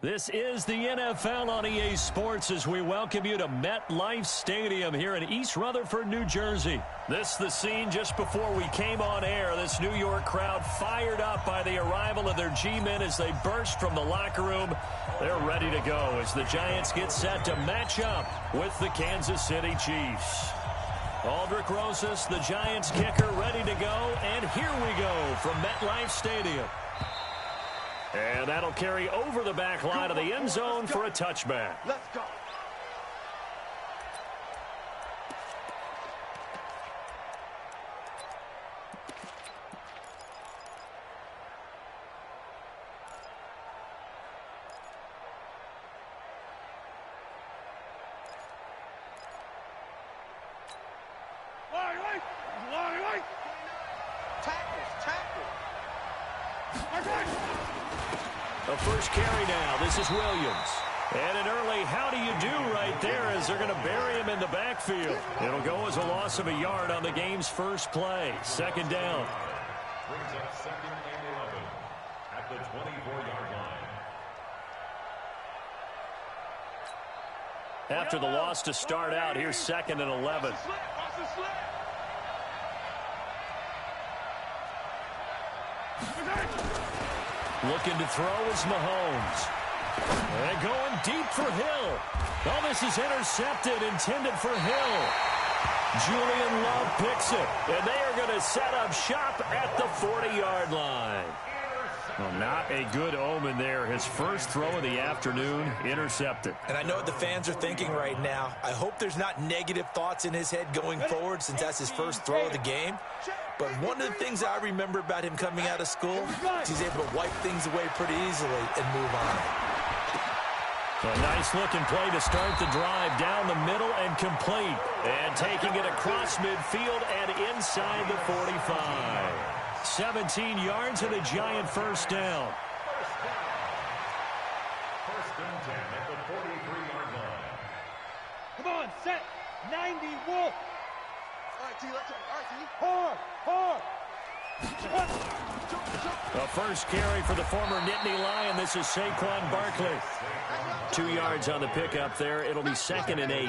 This is the NFL on EA Sports as we welcome you to MetLife Stadium here in East Rutherford, New Jersey. This is the scene just before we came on air. This New York crowd fired up by the arrival of their G-men as they burst from the locker room. They're ready to go as the Giants get set to match up with the Kansas City Chiefs. Aldrick Rosas, the Giants kicker, ready to go. And here we go from MetLife Stadium. And that'll carry over the back line of the end zone for a touchback. Let's go. The first carry now. This is Williams. And an early how do you do right there as they're going to bury him in the backfield. It'll go as a loss of a yard on the game's first play. Second down. Brings up 2nd and 11 at the 24-yard line. After the loss to start out, here's 2nd and 11. Looking to throw is Mahomes. And going deep for Hill. Oh, this is intercepted, intended for Hill. Julian Love picks it. And they are going to set up shop at the 40-yard line. Well, not a good omen there. His first throw of the afternoon, intercepted. And I know what the fans are thinking right now. I hope there's not negative thoughts in his head going forward since that's his first throw of the game. But one of the things I remember about him coming out of school is he's able to wipe things away pretty easily and move on. A nice-looking play to start the drive down the middle and complete. And taking it across midfield and inside the 45. 17 yards and a Giant first down. First and 10 at the 43-yard line. Come on, set. 90, Wolf. All right, T, let's go. All right, T. Hard. The first carry for the former Nittany Lion. This is Saquon Barkley. 2 yards on the pickup there. It'll be 2nd and 8.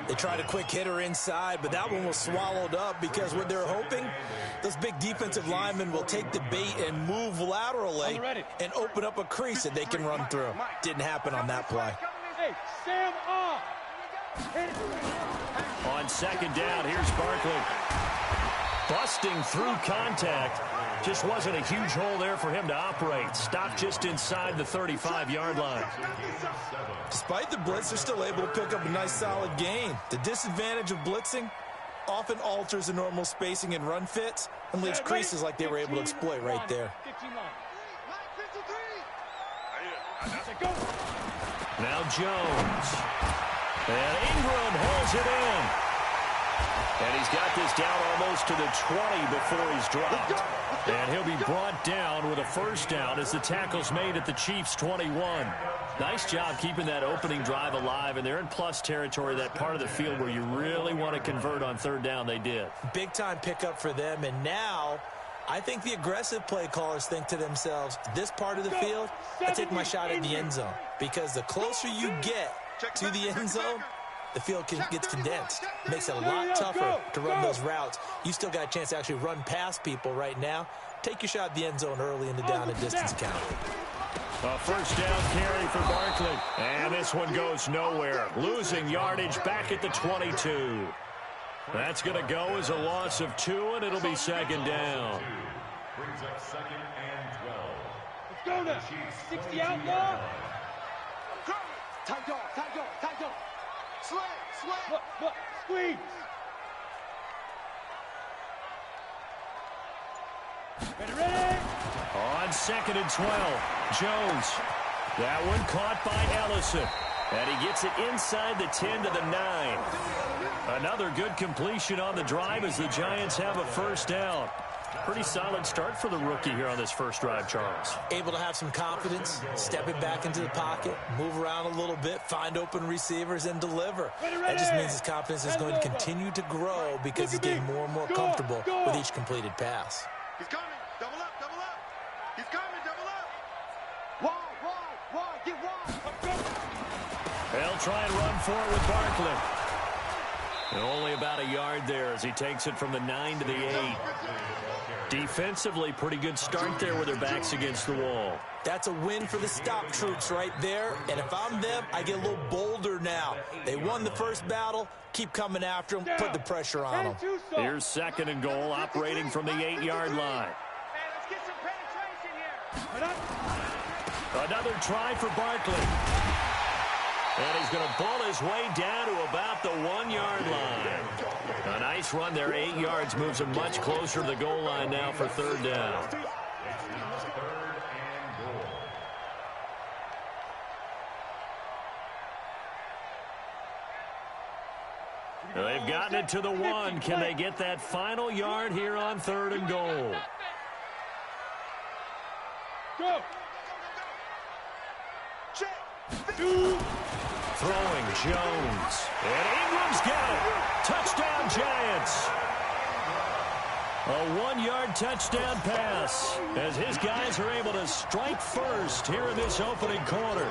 They tried a quick hitter inside, but that one was swallowed up because what they're hoping, those big defensive linemen will take the bait and move laterally and open up a crease that they can run through. Didn't happen on that play. Hey, Sam off. On 2nd down, here's Barkley. Busting through contact. Just wasn't a huge hole there for him to operate. Stopped just inside the 35-yard line. Despite the blitz, they're still able to pick up a nice solid gain. The disadvantage of blitzing often alters the normal spacing and run fits and leaves creases like they were able to exploit right there. Now Jones. And Ingram holds it in. And he's got this down almost to the 20 before he's dropped. And he'll be brought down with a first down as the tackle's made at the Chiefs' 21. Nice job keeping that opening drive alive, and they're in plus territory, that part of the field where you really want to convert on 3rd down. They did. Big-time pickup for them, and now I think the aggressive play callers think to themselves, this part of the field, I take my shot at the end zone. Because the closer you get to the end zone, the field gets condensed. Makes it a lot tougher to run those routes. You still got a chance to actually run past people right now. Take your shot at the end zone early in the down and distance count. A first down carry for Barkley. And this one goes nowhere. Losing yardage back at the 22. That's going to go as a loss of 2, and it'll be 2nd down. Brings up 2nd and 12. Let's go now. 60 out now. Tight dog. Slay. Look, squeeze. Ready. On 2nd and 12, Jones. That one caught by Ellison. And he gets it inside the 10 to the 9. Another good completion on the drive as the Giants have a first down. Pretty solid start for the rookie here on this first drive, Charles. Able to have some confidence, stepping back into the pocket, move around a little bit, find open receivers, and deliver. That just means his confidence is going to continue to grow because he's getting more and more comfortable with each completed pass. He's coming. Double up. He's coming. Double up. Wide, get wide. They'll try and run for it with Barkley. And only about a yard there as he takes it from the 9 to the 8. Defensively, pretty good start there with their backs against the wall. That's a win for the stop troops right there. And if I'm them, I get a little bolder now. They won the first battle. Keep coming after them. Put the pressure on them. Here's 2nd and goal, operating from the 8-yard line. Hey, let's get some penetration here. Another try for Barkley. And he's going to bull his way down to about the 1-yard line. A nice run there, 8 yards, moves him much closer to the goal line now for 3rd down. They've gotten it to the 1. Can they get that final yard here on 3rd and goal? Go. Throwing Jones. And Ingram's got it. Touchdown, Giants. A 1-yard touchdown pass as his guys are able to strike first here in this opening quarter.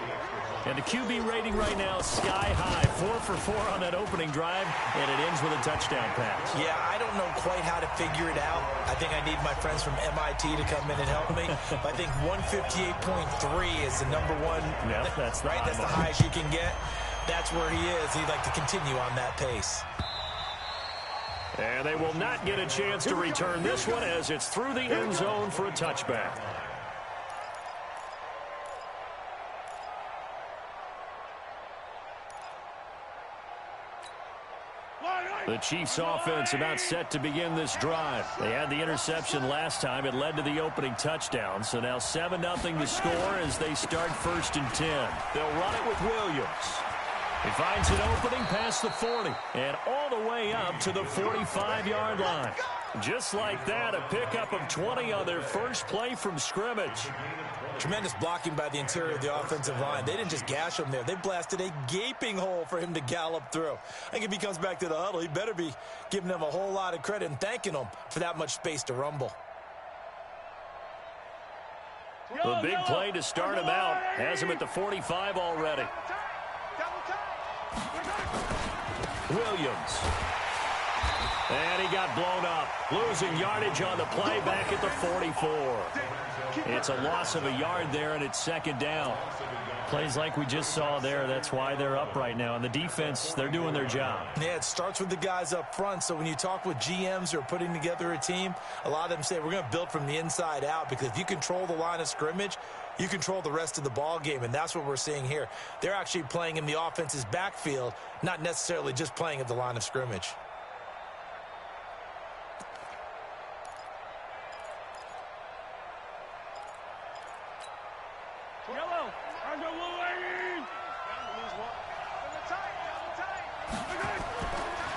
And the QB rating right now, sky high. 4 for 4 on that opening drive, and it ends with a touchdown pass. Yeah, I don't know quite how to figure it out. I think I need my friends from MIT to come in and help me. But I think 158.3 is the number one. Yep, that's the right. That's the highest you can get. That's where he is. He'd like to continue on that pace. And they will not get a chance to return this one as it's through the end zone for a touchback. The Chiefs offense about set to begin this drive. They had the interception last time. It led to the opening touchdown. So now 7-0 to score as they start 1st and 10. They'll run it with Williams. He finds an opening past the 40 and all the way up to the 45-yard line. Just like that, a pickup of 20 on their first play from scrimmage. Tremendous blocking by the interior of the offensive line. They didn't just gash him there. They blasted a gaping hole for him to gallop through. I think if he comes back to the huddle, he better be giving them a whole lot of credit and thanking them for that much space to rumble. The big play to start him out has him at the 45 already. Williams. And he got blown up. Losing yardage on the play back at the 44. It's a loss of a yard there, and it's 2nd down. Plays like we just saw there. That's why they're up right now. And the defense, they're doing their job. Yeah, it starts with the guys up front. So when you talk with GMs who are putting together a team, a lot of them say we're going to build from the inside out, because if you control the line of scrimmage, you control the rest of the ball game, and that's what we're seeing here. They're actually playing in the offense's backfield, not necessarily just playing at the line of scrimmage.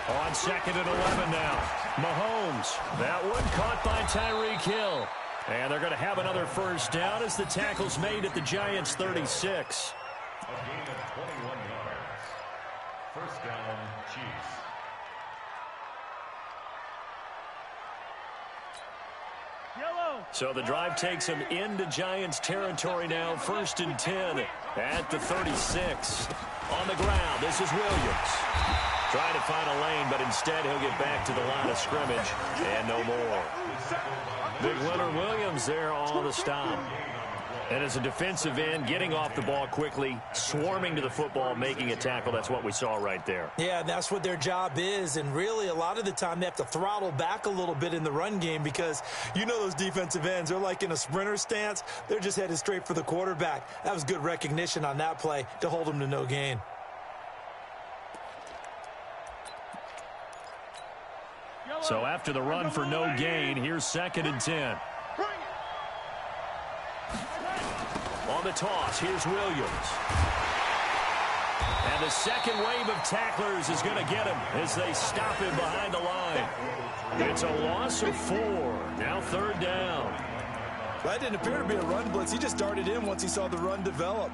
On 2nd and 11 now. Mahomes. That one caught by Tyreek Hill. And they're going to have another first down as the tackle's made at the Giants' 36. A gain of 21 yards. First down, Chiefs. So the drive takes them into Giants territory now. 1st and 10 at the 36. On the ground, this is Williams. Trying to find a lane, but instead he'll get back to the line of scrimmage and no more. Big Leonard Williams there on the stop. And as a defensive end, getting off the ball quickly, swarming to the football, making a tackle. That's what we saw right there. Yeah, that's what their job is. And really, a lot of the time, they have to throttle back a little bit in the run game, because you know those defensive ends, they're like in a sprinter stance. They're just headed straight for the quarterback. That was good recognition on that play to hold them to no gain. So after the run for no gain, here's 2nd and 10. On the toss, here's Williams. And the second wave of tacklers is going to get him as they stop him behind the line. It's a loss of 4. Now 3rd down. That didn't appear to be a run blitz. He just darted in once he saw the run develop.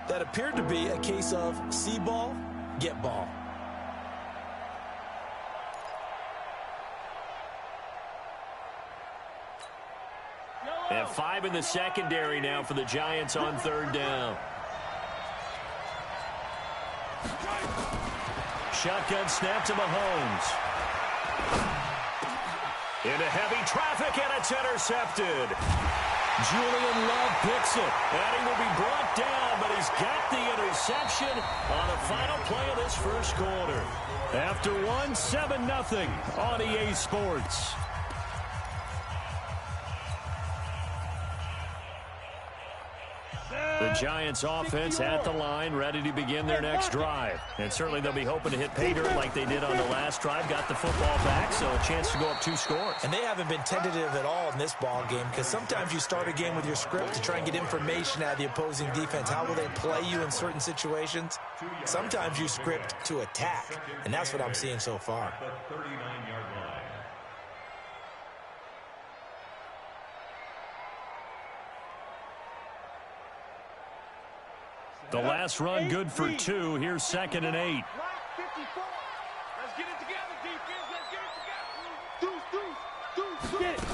That appeared to be a case of see ball, get ball. And 5 in the secondary now for the Giants on 3rd down. Shotgun snap to Mahomes. Into heavy traffic, and it's intercepted. Julian Love picks it, and he will be brought down, but he's got the interception on the final play of this first quarter. After 7-0 on EA Sports. The Giants offense at the line, ready to begin their next drive. And certainly they'll be hoping to hit pay dirt like they did on the last drive. Got the football back, so a chance to go up 2 scores. And they haven't been tentative at all in this ball game, because sometimes you start a game with your script to try and get information out of the opposing defense. How will they play you in certain situations? Sometimes you script to attack, and that's what I'm seeing so far. The 39-yard line. The last run good for 2. Here's 2nd and 8. Line 54. Let's get it together, defense. Let's get it together. Deuce. Get it.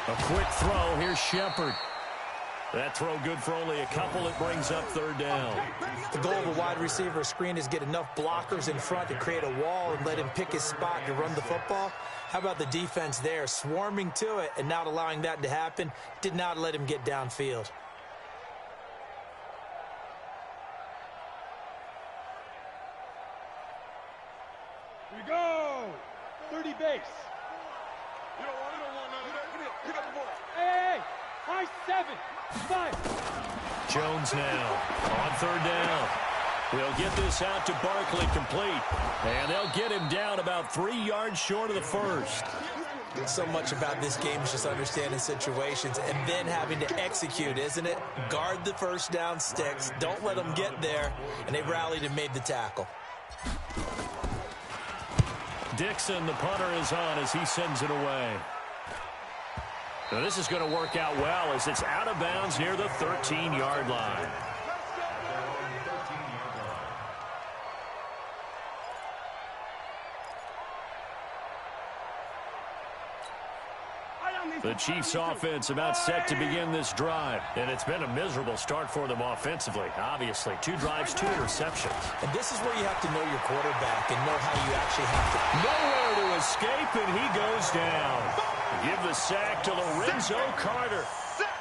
A quick throw. Here's Shepard. That throw good for only a couple. It brings up 3rd down. The goal of a wide receiver screen is get enough blockers in front to create a wall and let him pick his spot to run the football. How about the defense there, swarming to it and not allowing that to happen? Did not let him get downfield. Here we go. 30 base. You don't want none. Pick up the ball. Hey. High 7. 5. Jones now on 3rd down. They'll get this out to Barkley complete. And they'll get him down about 3 yards short of the first. So much about this game is just understanding situations and then having to execute, isn't it? Guard the first down sticks. Don't let them get there. And they rallied and made the tackle. Dixon, the punter, is on as he sends it away. Now this is going to work out well as it's out of bounds near the 13-yard line. The Chiefs' offense about set to begin this drive. And it's been a miserable start for them offensively, obviously. 2 drives, 2 interceptions. And this is where you have to know your quarterback and know how you actually have to. Nowhere to escape, and he goes down. Give the sack to Lorenzo Carter.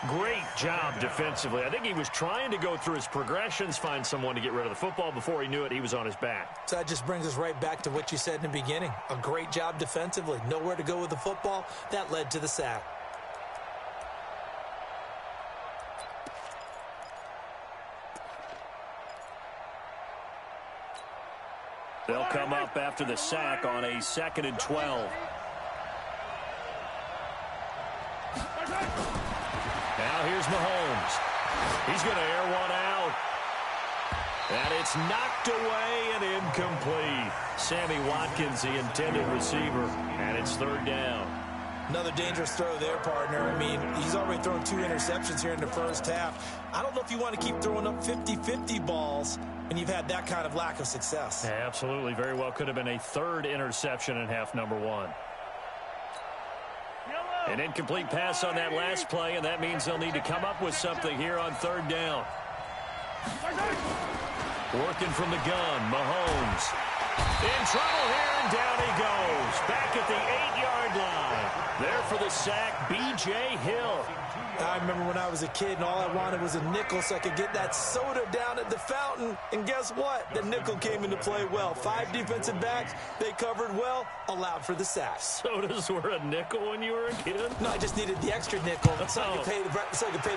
Great job defensively. I think he was trying to go through his progressions, find someone to get rid of the football. Before he knew it, he was on his back. So that just brings us right back to what you said in the beginning. A great job defensively. Nowhere to go with the football. That led to the sack. They'll come up after the sack on a 2nd and 12. Now here's Mahomes. He's going to air one out. And it's knocked away and incomplete. Sammy Watkins, the intended receiver, and it's 3rd down. Another dangerous throw there, partner. I mean, he's already thrown 2 interceptions here in the first half. I don't know if you want to keep throwing up 50-50 balls when you've had that kind of lack of success. Yeah, absolutely. Very well could have been a 3rd interception in half number 1. An incomplete pass on that last play, and that means they'll need to come up with something here on 3rd down. Working from the gun, Mahomes. In trouble here, and down he goes. Back at the 8-yard line. There for the sack, B.J. Hill. I remember when I was a kid and all I wanted was a nickel so I could get that soda down at the fountain. And guess what? The nickel came into play well. 5 defensive backs, they covered well, allowed for the sack. Sodas were a nickel when you were a kid? No, I just needed the extra nickel so I could pay the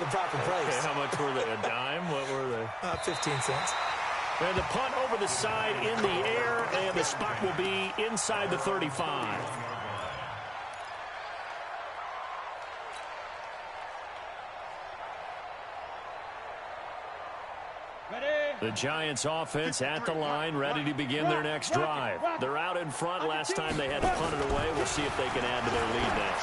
proper price. Okay, how much were they? A dime? What were they? 15 cents. And the punt over the side in the air, and the spot will be inside the 35. The Giants offense at the line, ready to begin their next drive. They're out in front. Last time they had to punt it away. We'll see if they can add to their lead now.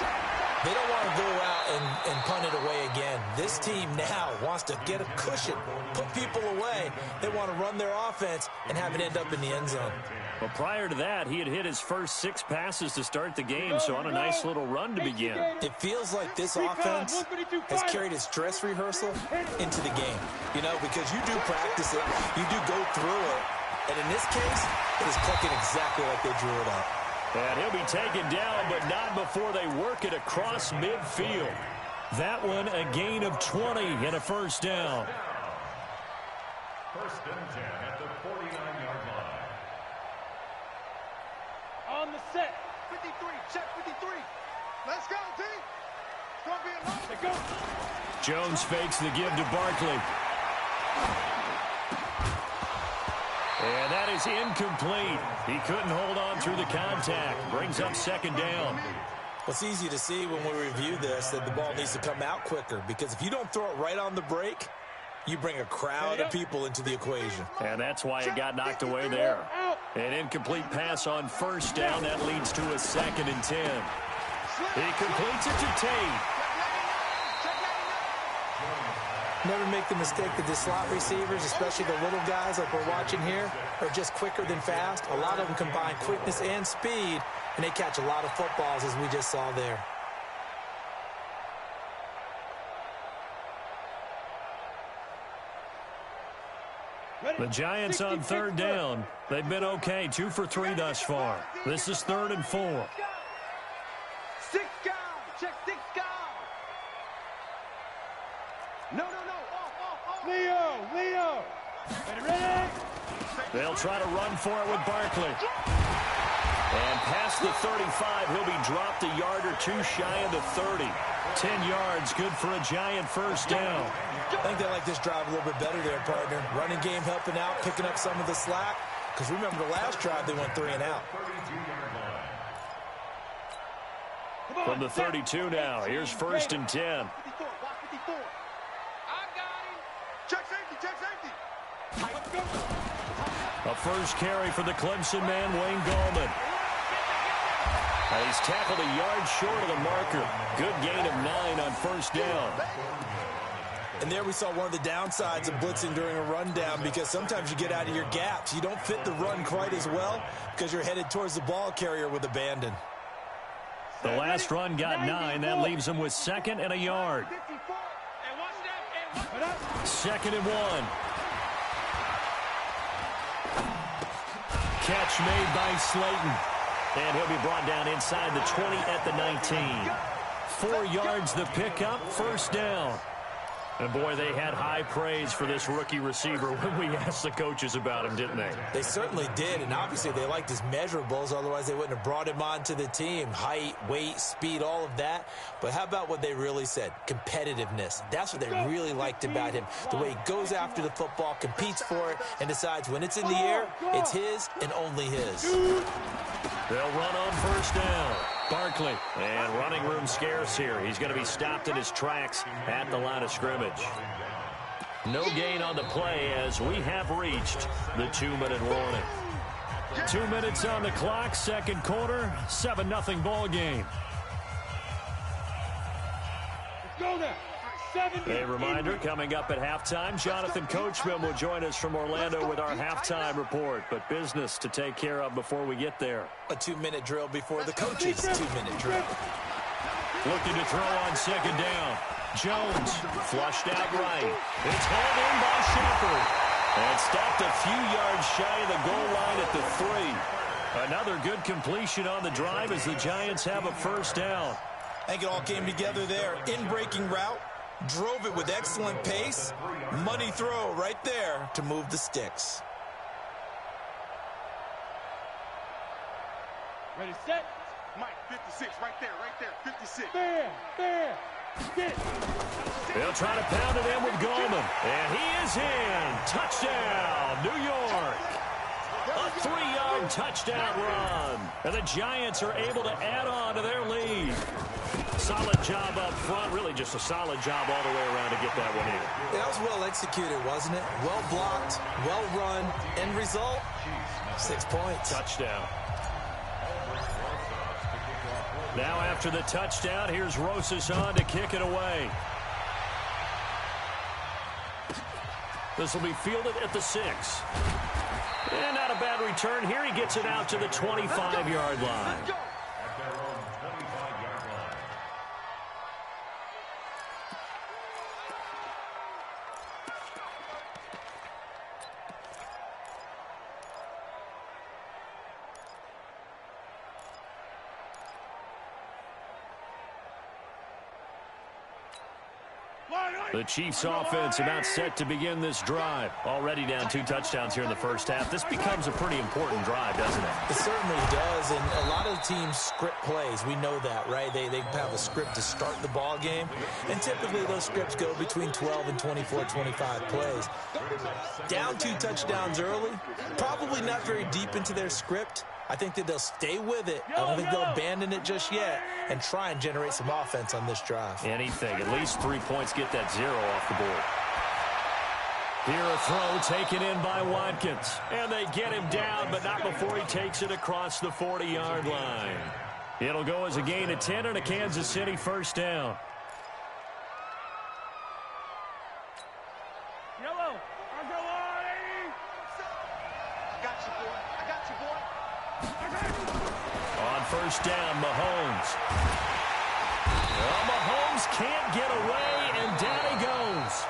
They don't want to go out and punt it away again. This This team now wants to get a cushion, put people away. They want to run their offense and have it end up in the end zone. Well, prior to that, he had hit his first 6 passes to start the game, so on a nice little run to begin. It feels like this offense has carried its dress rehearsal into the game. You know, because you do practice it, you do go through it, and in this case, it is clicking exactly like they drew it up. And he'll be taken down, but not before they work it across midfield. That one, a gain of 20 and a first down. First and 10 at the 49-yard line. On the set. 53. Check 53. Let's go, T. It's going to be a long. Let's go. Jones fakes the give to Barkley. And that is incomplete. He couldn't hold on through the contact. Brings up second down. Well, it's easy to see when we review this that the ball needs to come out quicker, because if you don't throw it right on the break, you bring a crowd of people into the equation. And that's why it got knocked away there. An incomplete pass on first down. That leads to a 2nd and 10. He completes it to Tate. Never make the mistake that the slot receivers, especially the little guys like we're watching here, are just quicker than fast. A lot of them combine quickness and speed, and they catch a lot of footballs, as we just saw there. The Giants on 3rd down. They've been okay, 2 for 3 thus far. This is 3rd and 4. 6 guys. Check 6 guys. No. Off. Leo. Ready? They'll try to run for it with Barkley. And past the 35, he'll be dropped a yard or 2 shy of the 30. 10 yards, good for a Giant first down. I think they like this drive a little bit better there, partner. Running game helping out, picking up some of the slack. Because remember, the last drive, they went 3 and out. From the 32 now, here's 1st and 10. 54. I got him. Check safety. Let's go. A first carry for the Clemson man, Wayne Gallman. And he's tackled a yard short of the marker. Good gain of 9 on first down. And there we saw one of the downsides of blitzing during a rundown, because sometimes you get out of your gaps. You don't fit the run quite as well because you're headed towards the ball carrier with abandon. The last run got 9. That leaves him with 2nd and a yard. 2nd and 1. Catch made by Slayton. And he'll be brought down inside the 20 at the 19. 4 yards the pickup, first down. And, boy, they had high praise for this rookie receiver when we asked the coaches about him, didn't they? They certainly did, and obviously they liked his measurables. Otherwise, they wouldn't have brought him onto the team. Height, weight, speed, all of that. But how about what they really said? Competitiveness. That's what they really liked about him. The way he goes after the football, competes for it, and decides when it's in the air, it's his and only his. They'll run on first down. Barkley, and running room scarce here. He's going to be stopped in his tracks at the line of scrimmage. No gain on the play as we have reached the 2-minute warning. 2 minutes on the clock, second quarter, 7-0 ball game. Let's go now. A reminder, coming up at halftime, Jonathan Coachman will join us from Orlando with our halftime report, but business to take care of before we get there. A 2-minute drill before the coach's 2-minute drill. Looking to throw on second down. Jones flushed out right. It's held in by Shepard. And stopped a few yards shy of the goal line at the 3. Another good completion on the drive as the Giants have a first down. I think it all came together there. In-breaking route. Drove it with excellent pace. Money throw right there to move the sticks. Ready, set. Mike, 56, right there, 56. Fair. Get. They'll try to pound it in with Gallman. And he is in. Touchdown, New York. A 3-yard touchdown run. And the Giants are able to add on to their lead. Solid job up front. Really just a solid job all the way around to get that one in. That was well executed, wasn't it? Well blocked, well run. End result, 6 points. Touchdown. Now after the touchdown, here's Rosas on to kick it away. This will be fielded at the 6. And not a bad return here. He gets it out to the 25-yard line. At their own 25-yard line. The Chiefs offense about set to begin this drive. Already down 2 touchdowns here in the first half. This becomes a pretty important drive, doesn't it? It certainly does, and a lot of teams script plays. We know that, right? They have a script to start the ball game, and typically those scripts go between 12 and 24, 25 plays. Down 2 touchdowns early, probably not very deep into their script. I think that they'll stay with it. I don't think they'll abandon it just yet and try and generate some offense on this drive. Anything. At least 3 points, get that 0 off the board. Here a throw taken in by Watkins. And they get him down, but not before he takes it across the 40-yard line. It'll go as a gain of 10 and a Kansas City first down. Yellow. I'll go on. I got you, boy. I got you, boy. On first down, Mahomes. Well, Mahomes can't get away, and down he goes.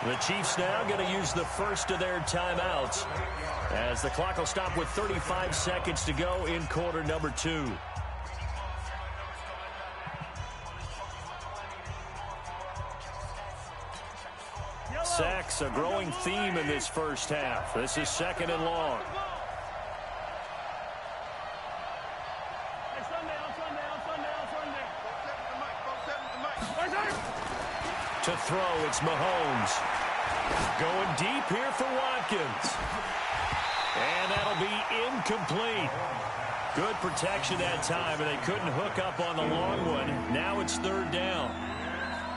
The Chiefs now going to use the first of their timeouts as the clock will stop with 35 seconds to go in quarter number 2. Sacks, a growing theme in this first half. This is second and long. To throw, it's Mahomes. Going deep here for Watkins. And that'll be incomplete. Good protection that time, and they couldn't hook up on the long one. Now it's third down.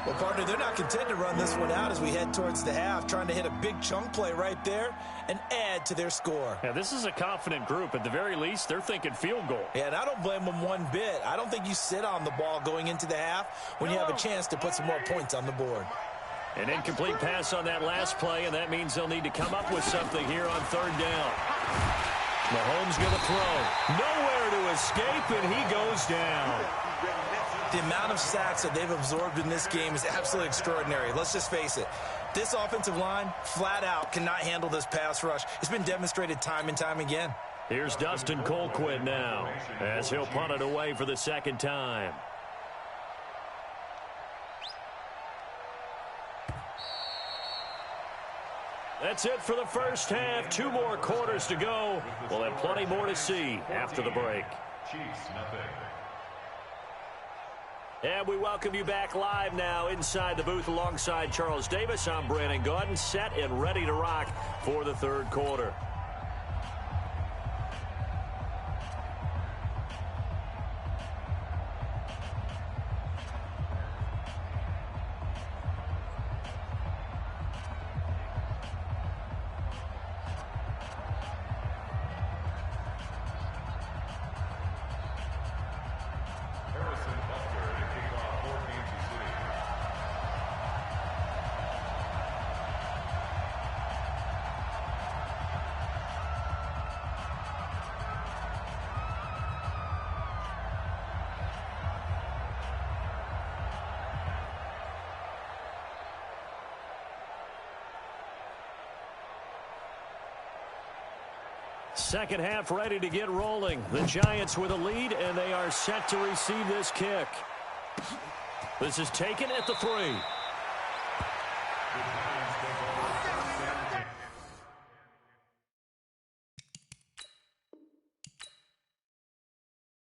Well, partner, they're not content to run this one out as we head towards the half, trying to hit a big chunk play right there and add to their score. Yeah, this is a confident group. At the very least, they're thinking field goal. Yeah, and I don't blame them one bit. I don't think you sit on the ball going into the half when you have a chance to put some more points on the board. An incomplete pass on that last play, and that means they'll need to come up with something here on third down. Mahomes going to throw. Nowhere to escape, and he goes down. The amount of sacks that they've absorbed in this game is absolutely extraordinary. Let's just face it. This offensive line, flat out, cannot handle this pass rush. It's been demonstrated time and time again. Here's Dustin Colquitt now as he'll punt it away for the second time. That's it for the first half. 2 more quarters to go. We'll have plenty more to see after the break. Chiefs, nothing. And we welcome you back live now inside the booth alongside Charles Davis. I'm Brandon Gaudin, set and ready to rock for the third quarter. Second half ready to get rolling. The Giants with a lead, and they are set to receive this kick. This is taken at the 3.